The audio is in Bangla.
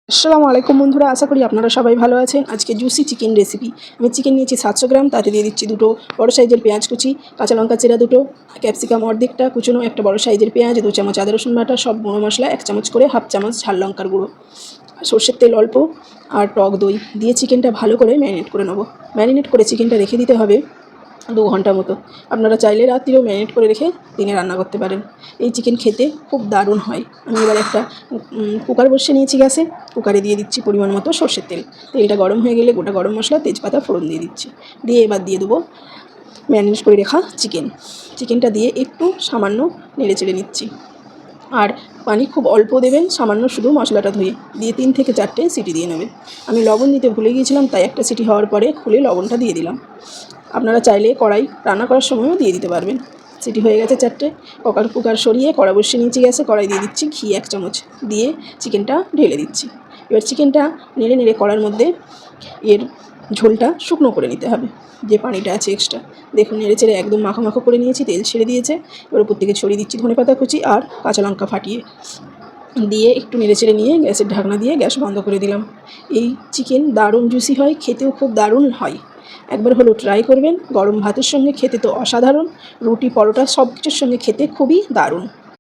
আসসালামু আলাইকুম বন্ধুরা, আশা করি আপনারা সবাই ভালো আছেন। আজকে জুসি চিকেন রেসিপি। আমি চিকেন নিয়েছি 700 গ্রাম, তাতে দিয়ে দিচ্ছি দুটো বড় সাইজের পেঁয়াজ কুচি, কাঁচা লঙ্কা চেরা দুটো, ক্যাপসিকাম অর্ধেকটা কুচনো, একটা বড় সাইজের পেঁয়াজ, 2 চামচ আদা রসুন বাটা, সব গুঁড়ো মশলা 1 চামচ করে, 1/2 চামচ ঝাল লঙ্কার গুঁড়ো, সর্ষের তেল অল্প আর টক দই দিয়ে চিকেনটা ভালো করে ম্যারিনেট করে নেবো। ম্যারিনেট করে চিকেনটা রেখে দিতে হবে 2 ঘন্টা মতো। আপনারা চাইলে রাত্রিও ম্যারিনেট করে রেখে দিনে রান্না করতে পারেন। এই চিকেন খেতে খুব দারুণ হয়। আমি এবার একটা কুকার বসিয়ে নিয়েছি গ্যাসে। কুকারে দিয়ে দিচ্ছি পরিমাণ মতো সর্ষের তেল। তেলটা গরম হয়ে গেলে গোটা গরম মশলা, তেজপাতা ফোড়ন দিয়ে দিচ্ছি। দিয়ে এবার দিয়ে দেবো ম্যারিনেট করে রাখা চিকেনটা দিয়ে একটু সামান্য নেড়ে চেড়ে নিচ্ছি। আর পানি খুব অল্প দেবেন, সামান্য শুধু মশলাটা ধুয়ে দিয়ে 3 থেকে 4টে সিটি দিয়ে নেবেন। আমি লবণ দিতে ভুলে গিয়েছিলাম, তাই একটা সিটি হওয়ার পরে খুলে লবণটা দিয়ে দিলাম। আপনারা চাইলে কড়াই রান্না করার সময়ও দিয়ে দিতে পারবেন। সিটি হয়ে গেছে 4টে। কুকার সরিয়ে কড়া বসিয়ে নিয়েছি গ্যাসে। কড়াই দিয়ে দিচ্ছি ঘি 1 চামচ, দিয়ে চিকেনটা ঢেলে দিচ্ছি। এবার চিকেনটা নেড়ে নেড়ে কড়ার মধ্যে এর ঝোলটা শুকনো করে নিতে হবে, যে পানিটা আছে এক্সট্রা। দেখুন নেড়ে চেড়ে একদম মাখো মাখো করে নিয়েছি, তেল ছেড়ে দিয়েছে। এবার উপর থেকে ছড়িয়ে দিচ্ছি ধনেপাতা কুচি আর কাঁচা লঙ্কা ফাটিয়ে, দিয়ে একটু নেড়ে চেড়ে নিয়ে গ্যাসের ঢাকনা দিয়ে গ্যাস বন্ধ করে দিলাম। এই চিকেন দারুণ জুসি হয়, খেতেও খুব দারুণ হয়। একবার হলেও ট্রাই করবেন। গরম ভাতের সঙ্গে খেতে তো অসাধারণ, রুটি পরোটা সব কিছুর সঙ্গে খেতে খুবই দারুণ।